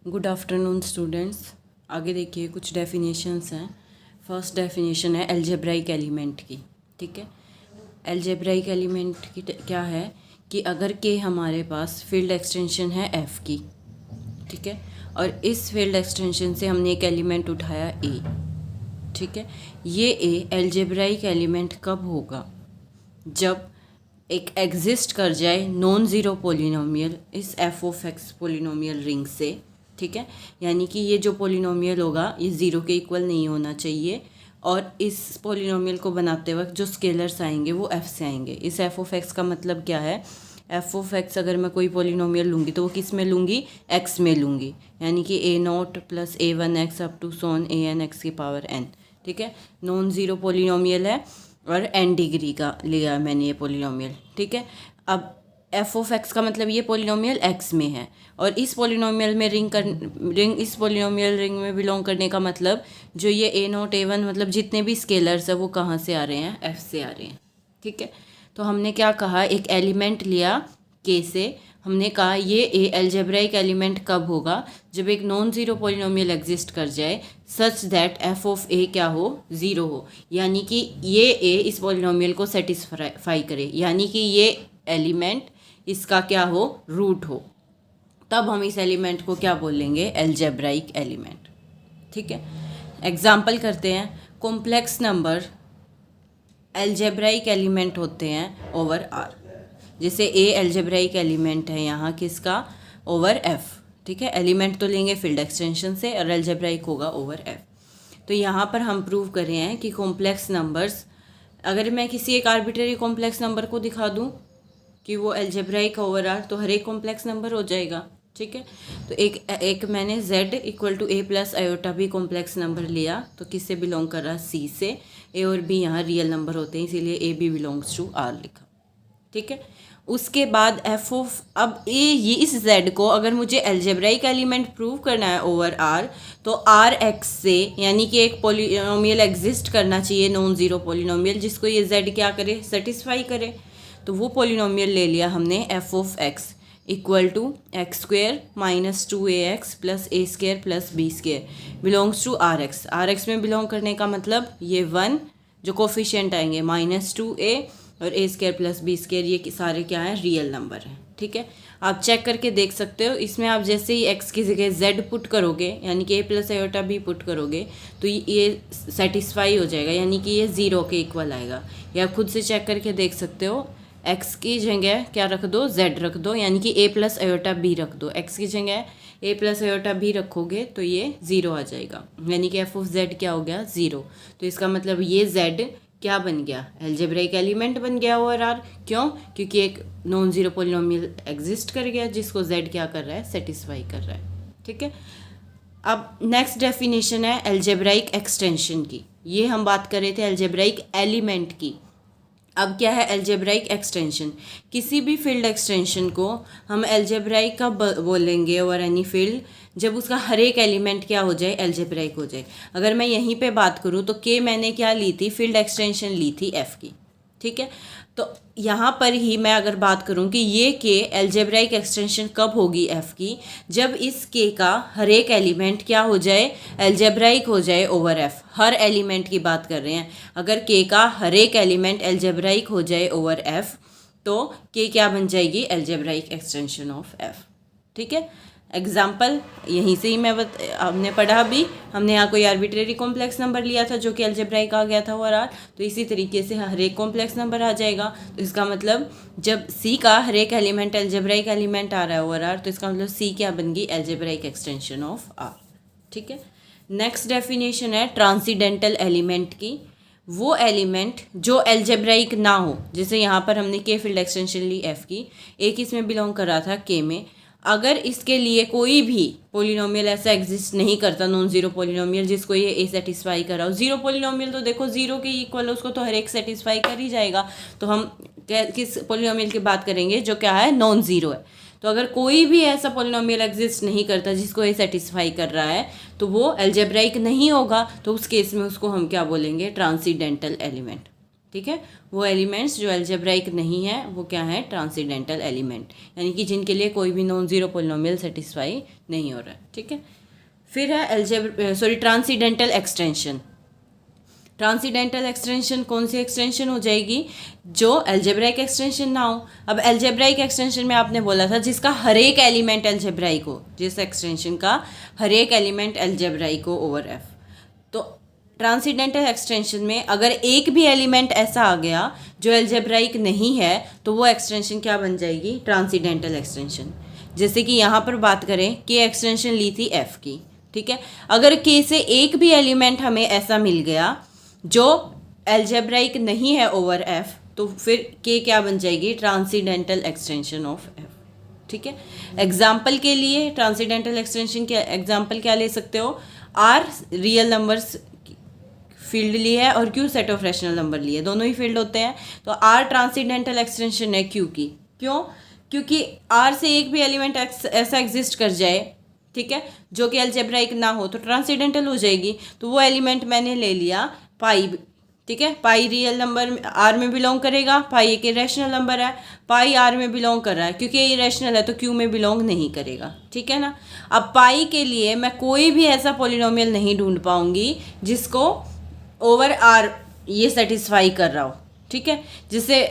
Good afternoon students. आगे देखिए कुछ डेफिनेशंस हैं। फर्स्ट डेफिनेशन है अलजेब्राइक एलिमेंट की। ठीक है, अलजेब्राइक एलिमेंट की क्या है कि अगर के हमारे पास फील्ड एक्सटेंशन है एफ की, ठीक है, और इस फील्ड एक्सटेंशन से हमने एक एलिमेंट उठाया ए, ठीक है, ये ए अलजेब्राइक एलिमेंट कब होगा? जब एक एग्जिस्ट कर जाए नॉन ज़ीरो पोलिनोमियल इस F of x polynomial ring से, ठीक है, यानी कि ये जो पोलिनोमियल होगा ये ज़ीरो के इक्वल नहीं होना चाहिए, और इस पोलिनोमियल को बनाते वक्त जो स्केलर्स आएंगे वो एफ से आएंगे। इस एफ ऑफ एक्स का मतलब क्या है? एफ ऑफ एक्स अगर मैं कोई पोलिनोमियल लूँगी तो वो किस में लूँगी? एक्स में लूँगी, यानी कि A not plus A one X up to so on A N X की पावर एन। ठीक है, नॉन ज़ीरो पोलिनोमियल है और एन डिग्री का लिया मैंने ये पोलिनोमियल। ठीक है, अब एफ ऑफ एक्स का मतलब ये पोलिनोमियल एक्स में है, और इस पोलिनोमियल में इस पोलिनोमियल रिंग में बिलोंग करने का मतलब जो ये ए नॉट ए वन मतलब जितने भी स्केलर्स है वो कहाँ से आ रहे हैं? एफ से आ रहे हैं। ठीक है, तो हमने क्या कहा, एक एलिमेंट लिया के से, हमने कहा ये ए अलजेब्राइक एलिमेंट कब होगा? जब एक नॉन ज़ीरो पोलिनोमियल एग्जिस्ट कर जाए सच दैट एफ ऑफ ए क्या हो? ज़ीरो हो, यानी कि ये ए इस पोलिनोमियल को सेटिस्फाई करे, यानी कि ये एलिमेंट इसका क्या हो? रूट हो, तब हम इस एलिमेंट को क्या बोलेंगे? Algebraic element. ठीक है, एग्जाम्पल करते हैं। कॉम्प्लेक्स नंबर अलजेब्राइक एलिमेंट होते हैं ओवर आर। जैसे ए अलजेब्राइक एलिमेंट है यहाँ किसका? Over F. ठीक है, एलिमेंट तो लेंगे फील्ड एक्सटेंशन से और अलजेब्राइक होगा ओवर एफ। तो यहाँ पर हम प्रूव कर रहे हैं कि कॉम्प्लेक्स नंबर्स, अगर मैं किसी एक आर्बिट्ररी कॉम्प्लेक्स नंबर को दिखा दूँ कि वो अलजेब्राइक ओवर आर, तो हर एक कॉम्प्लेक्स नंबर हो जाएगा। ठीक है, तो एक मैंने z equal to A plus iota भी कॉम्प्लेक्स नंबर लिया, तो किससे बिलोंग कर रहा? सी से। ए और बी यहाँ रियल नंबर होते हैं, इसीलिए A B belongs to R लिखा। ठीक है, उसके बाद एफ ऑफ, अब ए ये इस z को अगर मुझे अलजेब्राइक एलिमेंट प्रूव करना है ओवर आर, तो आर एक्स से, यानी कि एक पोलिनोमियल एग्जिस्ट करना चाहिए नॉन ज़ीरो पोलिनोमियल जिसको ये z क्या करे? सेटिस्फाई करे। तो वो पोलिनोमियल ले लिया हमने F of X equal to X square minus two A X plus A square plus B square belongs to R X. R X में बिलोंग करने का मतलब ये वन जो कोफिशिएंट आएंगे माइनस टू ए और ए स्क्वेयर प्लस बी स्क्वेयर, ये सारे क्या हैं? रियल नंबर हैं। ठीक है, आप चेक करके देख सकते हो। इसमें आप जैसे ही एक्स की जगह जेड पुट करोगे, यानी कि ए प्लस आयोटा भी पुट करोगे, तो ये सेटिस्फाई हो जाएगा, यानी कि ये ज़ीरो के इक्वल आएगा। या खुद से चेक करके देख सकते हो। एक्स की जगह क्या रख दो? जेड रख दो, यानी कि ए प्लस आयोटा बी रख दो। एक्स की जगह ए प्लस आयोटा बी रखोगे तो ये ज़ीरो आ जाएगा, यानी कि एफ ऑफ जेड क्या हो गया? ज़ीरो। तो इसका मतलब ये जेड क्या बन गया? अलजेब्राइक एलिमेंट बन गया ओवर आर। क्यों? क्योंकि एक नॉन ज़ीरो पोलिनोमियल एग्जिस्ट कर गया जिसको जेड क्या कर रहा है? सेटिस्फाई कर रहा है। ठीक है, अब नेक्स्ट डेफिनेशन है अलजेब्राइक एक्सटेंशन की। ये हम बात कर रहे थे अलजेब्राइक एलिमेंट की। अब क्या है अलजेब्राइक एक्सटेंशन? किसी भी फील्ड एक्सटेंशन को हम अलजेब्राइक का बोलेंगे ओवर एनी फील्ड जब उसका हर एक एलिमेंट क्या हो जाए? अलजेब्राइक हो जाए। अगर मैं यहीं पे बात करूँ तो के मैंने क्या ली थी? फील्ड एक्सटेंशन ली थी एफ की। ठीक है, तो यहाँ पर ही मैं अगर बात करूँ कि ये के अलजेब्राइक एक्सटेंशन कब होगी एफ की? जब इस के का हर एक एलिमेंट क्या हो जाए? अलजेब्राइक हो जाए ओवर एफ। हर एलिमेंट की बात कर रहे हैं। अगर के का हर एक एलिमेंट अलजेब्राइक हो जाए ओवर एफ तो के क्या बन जाएगी? Algebraic extension of F. ठीक है, एग्जाम्पल यहीं से ही हमने पढ़ा भी। हमने यहाँ कोई आर्बिट्रेरी कॉम्प्लेक्स नंबर लिया था जो कि अलजेब्राइक आ गया था ओवर आर, तो इसी तरीके से हर एक कॉम्प्लेक्स नंबर आ जाएगा। तो इसका मतलब जब सी का हर एक एलिमेंट अलजेब्राइक एलिमेंट आ रहा है ओवर आर, तो इसका मतलब सी क्या बन गई? Algebraic extension of R. ठीक है, नेक्स्ट डेफिनेशन है ट्रांसीडेंटल एलिमेंट की। वो एलिमेंट जो अलजेब्राइक ना हो, जैसे यहाँ पर हमने के फील्ड एक्सटेंशन ली एफ की, एक इसमें बिलोंग कर रहा था के में। अगर इसके लिए कोई भी पोलिनोमियल ऐसा एग्जिस्ट नहीं करता नॉन ज़ीरो पोलिनोमियल जिसको ये ए सेटिस्फाई कर रहा हो। ज़ीरो पोलिनोमियल तो देखो ज़ीरो के इक्वल है, उसको तो हर एक सेटिस्फाई कर ही जाएगा। तो हम किस पोलिनोमियल की बात करेंगे? जो क्या है? नॉन ज़ीरो है। तो अगर कोई भी ऐसा पोलिनोमियल एग्जिस्ट नहीं करता जिसको ये सेटिस्फाई कर रहा है तो वो अलजेब्राइक नहीं होगा। तो उस केस में उसको हम क्या बोलेंगे? Transcendental element. ठीक है। वो एलिमेंट्स जो अलजेब्राइक नहीं है वो क्या है, ट्रांसीडेंटल एलिमेंट, यानी कि जिनके लिए कोई भी नॉन ज़ीरो पॉलिनोमियल सेटिस्फाई नहीं हो रहा है, ठीक है। फिर है ट्रांसीडेंटल एक्सटेंशन। ट्रांसीडेंटल एक्सटेंशन कौन सी एक्सटेंशन हो जाएगी, जो अलजेब्राइक एक्सटेंशन ना हो। अब अलजेब्राइक एक्सटेंशन में आपने बोला था जिसका हर एक एलिमेंट अलजेब्राइक हो, जिस एक्सटेंशन का हर एक एलिमेंट अलजेब्राइक हो ओवर एफ। तो ट्रांसीडेंटल एक्सटेंशन में अगर एक भी एलिमेंट ऐसा आ गया जो अलजेब्राइक नहीं है तो वो एक्सटेंशन क्या बन जाएगी, ट्रांसीडेंटल एक्सटेंशन। जैसे कि यहाँ पर बात करें कि एक्सटेंशन ली थी एफ की, ठीक है। अगर के से एक भी एलिमेंट हमें ऐसा मिल गया जो अलजेब्राइक नहीं है ओवर एफ, तो फिर के क्या बन जाएगी, ट्रांसीडेंटल एक्सटेंशन ऑफ एफ, ठीक है। एग्जाम्पल के लिए ट्रांसीडेंटल एक्सटेंशन के एग्जाम्पल क्या ले सकते हो, आर रियल नंबर्स फील्ड ली है और Q set of rational number लिए, दोनों ही फील्ड होते हैं। तो आर ट्रांसीडेंटल एक्सटेंशन है क्यू की, क्यों, क्योंकि आर से एक भी एलिमेंट ऐसा एग्जिस्ट कर जाए, ठीक है, जो कि अलजेब्राइक ना हो तो ट्रांसीडेंटल हो जाएगी। तो वो एलिमेंट मैंने ले लिया पाई, ठीक है। पाई रियल नंबर आर में बिलोंग करेगा, पाई एक इरेशनल नंबर है, पाई आर में बिलोंग कर रहा है, क्योंकि ये इरेशनल है तो क्यू में बिलोंग नहीं करेगा, ठीक है ना। अब पाई के लिए मैं कोई भी ऐसा पॉलिनोमियल नहीं ढूंढ पाऊंगी जिसको ओवर आर ये सेटिस्फाई कर रहा हो, ठीक है। जिससे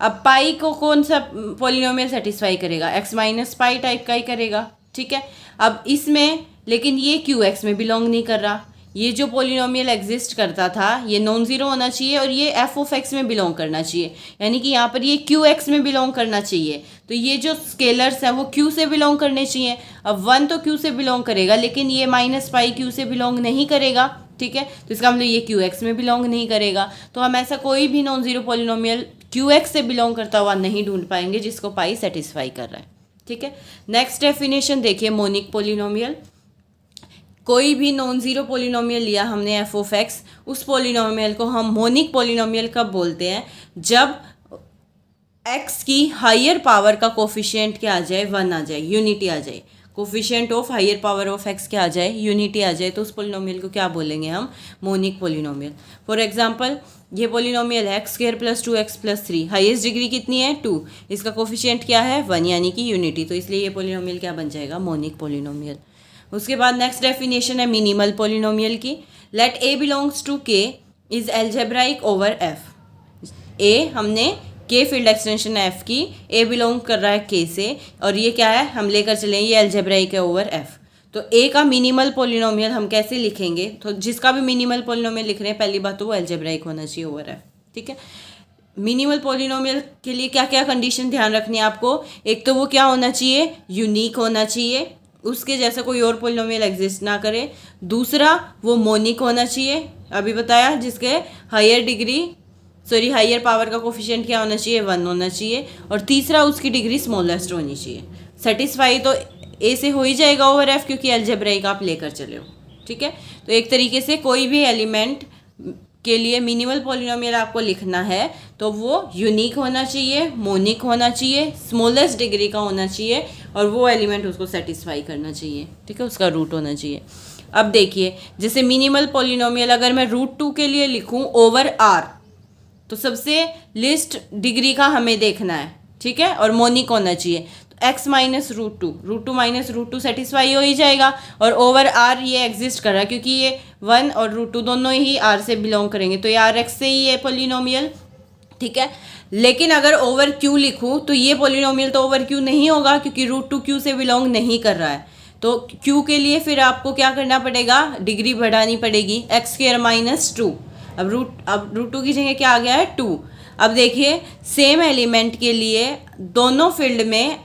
अब पाई को कौन सा पॉलिनोमियल सेटिस्फाई करेगा, एक्स माइनस पाई टाइप का ही करेगा, ठीक है। अब इसमें लेकिन ये क्यू एक्स में बिलोंग नहीं कर रहा, ये जो पॉलिनोमियल एग्जिस्ट करता था ये नॉन ज़ीरो होना चाहिए और ये एफ ऑफ एक्स में बिलोंग करना चाहिए, यानी कि यहाँ पर ये क्यू एक्स में बिलोंग करना चाहिए। तो ये जो स्केलर्स हैं वो क्यू से बिलोंग करने चाहिए। अब वन तो क्यू से बिलोंग करेगा लेकिन ये माइनस पाई क्यू से बिलोंग नहीं करेगा, ठीक है। तो इसका मतलब ये क्यू एक्स में बिलोंग नहीं करेगा। तो हम ऐसा कोई भी non zero polynomial Q x से बिलोंग करता हुआ नहीं ढूंढ पाएंगे जिसको पाई सेटिस्फाई कर रहा है, ठीक है। नेक्स्ट डेफिनेशन देखिए, मोनिक पॉलिनोमियल। कोई भी नॉन ज़ीरो पॉलिनोमियल लिया हमने एफ ऑफ एक्स, उस पॉलिनोमियल को हम मोनिक पॉलिनोमियल कब बोलते हैं, जब एक्स की हायर पावर का कोफिशिएंट क्या आ जाए, 1 आ जाए, यूनिटी आ जाए। Coefficient of higher power of X क्या आ जाए, यूनिटी आ जाए, तो उस पॉलिनोमियल को क्या बोलेंगे हम, मोनिक पॉलिनोमियल। फॉर एग्जांपल ये पॉलिनोमियल है x square plus 2x plus 3, highest degree कितनी है 2, इसका कोफिशिएंट क्या है 1 यानी कि यूनिटी, तो इसलिए ये पॉलिनोमियल क्या बन जाएगा, मोनिक पॉलिनोमियल। उसके बाद नेक्स्ट डेफिनेशन है मिनिमल पॉलिनोमियल की। Let A belongs to K is algebraic over F. A हमने के फील्ड एक्सटेंशन है एफ की, ए बिलोंग कर रहा है के से और ये क्या है, हम लेकर चलें ये एल्जेब्राइक है ओवर एफ। तो ए का मिनिमल पॉलिनोमियल हम कैसे लिखेंगे, तो जिसका भी मिनिमल पॉलिनोमियल लिख रहे हैं पहली बात तो वो एल्जेब्राइक होना चाहिए ओवर एफ, ठीक है। मिनिमल पॉलिनोमियल के लिए क्या क्या कंडीशन ध्यान रखनी है आपको, एक तो वो क्या होना चाहिए, यूनिक होना चाहिए, उसके जैसा कोई और पॉलिनोमियल एग्जिस्ट ना करे। दूसरा वो मोनिक होना चाहिए, अभी बताया, जिसके हायर पावर का कोफिशिएंट क्या होना चाहिए, 1 होना चाहिए। और तीसरा उसकी डिग्री स्मॉलेस्ट होनी चाहिए। सेटिस्फाई तो ए से हो ही जाएगा ओवर एफ क्योंकि अलजेब्राइक आप लेकर चले हो, ठीक है। तो एक तरीके से कोई भी एलिमेंट के लिए मिनिमल पॉलिनोमियल आपको लिखना है तो वो यूनिक होना चाहिए, मोनिक होना चाहिए, स्मॉलेस्ट डिग्री का होना चाहिए और वो एलिमेंट उसको सेटिस्फाई करना चाहिए, ठीक है, उसका रूट होना चाहिए। अब देखिए जैसे मिनिमल पॉलिनोमियल अगर मैं √2 के लिए लिखूं ओवर आर, तो सबसे लिस्ट डिग्री का हमें देखना है, ठीक है, और मोनिक होना चाहिए। तो x माइनस √2 माइनस √2 सेटिस्फाई हो ही जाएगा और ओवर आर ये एग्जिस्ट कर रहा है क्योंकि ये 1 और √2 दोनों ही आर से बिलोंग करेंगे, तो ये आर एक्स से ही है पॉलिनोमियल, ठीक है। लेकिन अगर ओवर क्यू लिखूँ तो ये पॉलिनोमियल तो ओवर क्यू नहीं होगा क्योंकि √2 क्यू से बिलोंग नहीं कर रहा है। तो क्यू के लिए फिर आपको क्या करना पड़ेगा, डिग्री बढ़ानी पड़ेगी, एक्स स्क्वायर माइनस 2। अब √2 की जगह क्या आ गया है 2। अब देखिए सेम एलिमेंट के लिए दोनों फील्ड में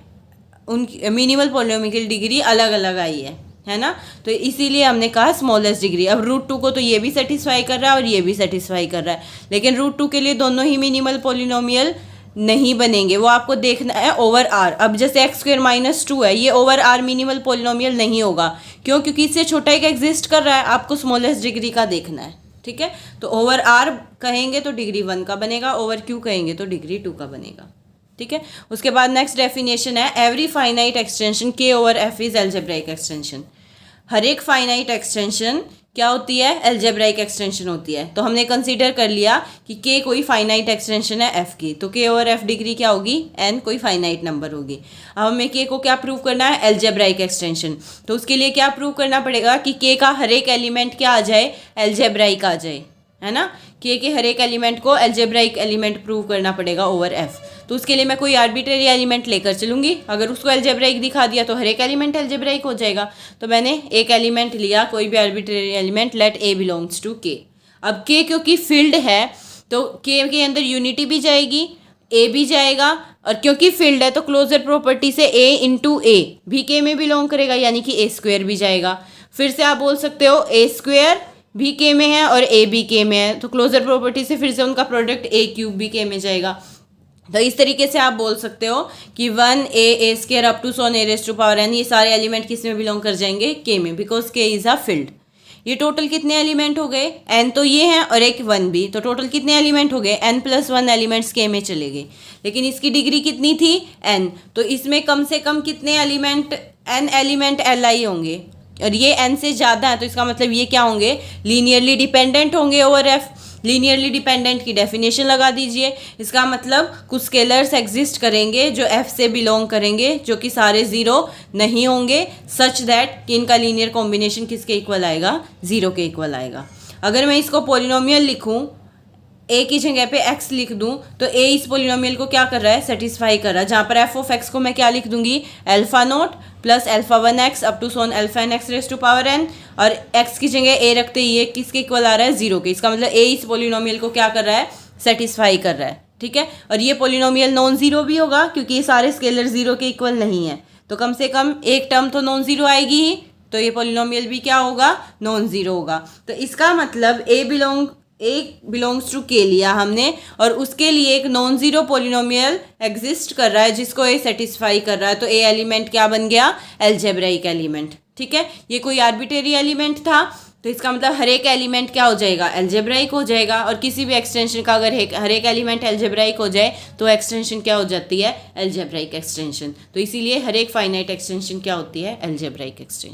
उनकी मिनिमल पॉलिनोमियल की डिग्री अलग अलग आई है ना, तो इसीलिए हमने कहा स्मॉलेस्ट डिग्री। अब √2 को तो ये भी सेटिस्फाई कर रहा है और ये भी सेटिस्फाई कर रहा है, लेकिन √2 के लिए दोनों ही मिनिमल पॉलिनोमियल नहीं बनेंगे, वो आपको देखना है ओवर आर। अब जैसे एक्स स्क्वायर माइनस 2 है, ये ओवर आर मिनिमल पॉलिनोमियल नहीं होगा, क्यों, क्योंकि इससे छोटा एक एग्जिस्ट कर रहा है, आपको स्मॉलेस्ट डिग्री का देखना है, ठीक है। तो ओवर आर कहेंगे तो डिग्री 1 का बनेगा, ओवर क्यू कहेंगे तो डिग्री 2 का बनेगा, ठीक है। उसके बाद नेक्स्ट डेफिनेशन है एवरी फाइनाइट एक्सटेंशन के over F is algebraic extension. हर एक फाइनाइट एक्सटेंशन क्या होती है, एल्जेब्राइक एक्सटेंशन होती है। तो हमने कंसीडर कर लिया कि के कोई फाइनाइट एक्सटेंशन है एफ की, तो के ओवर एफ डिग्री क्या होगी, एन कोई फाइनाइट नंबर होगी। अब हमें के को क्या प्रूव करना है, एल्जेब्राइक एक्सटेंशन। तो उसके लिए क्या प्रूव करना पड़ेगा कि के का हर एक एलिमेंट क्या आ जाए, एल्जेब्राइक आ जाए, है ना। के हर एक एलिमेंट को एल्जेब्राइक एलिमेंट प्रूव करना पड़ेगा ओवर एफ। तो उसके लिए मैं कोई आर्बिट्रेरी एलिमेंट लेकर चलूंगी, अगर उसको एल्जेब्राइक दिखा दिया तो हर एक एलिमेंट एल्जेब्राइक हो जाएगा। तो मैंने एक एलिमेंट लिया, कोई भी arbitrary element, let A belongs to K. अब के क्योंकि फील्ड है तो के अंदर यूनिटी भी जाएगी, ए भी जाएगा, और क्योंकि फील्ड है तो क्लोजर प्रॉपर्टी से ए इंटू ए भी के में बिलोंग करेगा, यानी कि ए स्क्वेयर भी जाएगा। फिर से आप बोल सकते हो ए स्क्वेयर भी के में है और ए भी के में है, तो क्लोजर प्रॉपर्टी से फिर से उनका प्रोडक्ट ए क्यूब भी के में जाएगा। तो इस तरीके से आप बोल सकते हो कि 1a square up to so on a raise to power n, ये सारे एलिमेंट किस में बिलोंग कर जाएंगे, के में, बिकॉज के इज अ फील्ड। ये टोटल कितने एलिमेंट हो गए, n तो ये हैं और एक 1 भी, तो टोटल कितने एलिमेंट हो गए, n+1 एलिमेंट्स के में चले गए। लेकिन इसकी डिग्री कितनी थी, n, तो इसमें कम से कम कितने एलिमेंट, n एलिमेंट li होंगे, और ये n से ज़्यादा है, तो इसका मतलब ये क्या होंगे, लीनियरली डिपेंडेंट होंगे ओवर f। लीनियरली डिपेंडेंट की डेफिनेशन लगा दीजिए, इसका मतलब कुछ स्केलर्स एग्जिस्ट करेंगे जो f से बिलोंग करेंगे, जो कि सारे ज़ीरो नहीं होंगे, सच दैट कि इनका लीनियर कॉम्बिनेशन किसके इक्वल आएगा, ज़ीरो के इक्वल आएगा। अगर मैं इसको पोलिनोमियल लिखूं, ए की जगह पे एक्स लिख दूं, तो ए इस पोलिनोमियल को क्या कर रहा है, सेटिस्फाई कर रहा है। जहाँ पर एफ ऑफ एक्स को मैं क्या लिख दूंगी, alpha naught plus alpha 1x up to so on alpha n x raise to power n, और x की जगह a रखते ही ये किसके इक्वल आ रहा है, ज़ीरो के। इसका मतलब a इस पोलिनोमियल को क्या कर रहा है, सेटिस्फाई कर रहा है, ठीक है। और ये पोलिनोमियल नॉन ज़ीरो भी होगा क्योंकि ये सारे स्केलर ज़ीरो के इक्वल नहीं है, तो कम से कम एक टर्म तो नॉन ज़ीरो आएगी ही, तो ये पोलिनोमियल भी क्या होगा, नॉन ज़ीरो होगा। तो इसका मतलब ए बिलोंग्स टू के लिया हमने, और उसके लिए एक नॉन ज़ीरो पोलिनोमियल एग्जिस्ट कर रहा है जिसको ए सेटिस्फाई कर रहा है, तो ए एलिमेंट क्या बन गया, एल्जेब्राइक एलिमेंट, ठीक है। ये कोई आर्बिट्रेरी एलिमेंट था, तो इसका मतलब हर एक एलिमेंट क्या हो जाएगा, एल्जेब्राइक हो जाएगा। और किसी भी एक्सटेंशन का अगर हर एक एलिमेंट एल्जेब्राइक हो जाए तो एक्सटेंशन क्या हो जाती है, एल्जेब्राइक एक्सटेंशन। तो इसीलिए हर एक फाइनाइट एक्सटेंशन क्या होती है, एल्जेब्राइक एक्सटेंशन।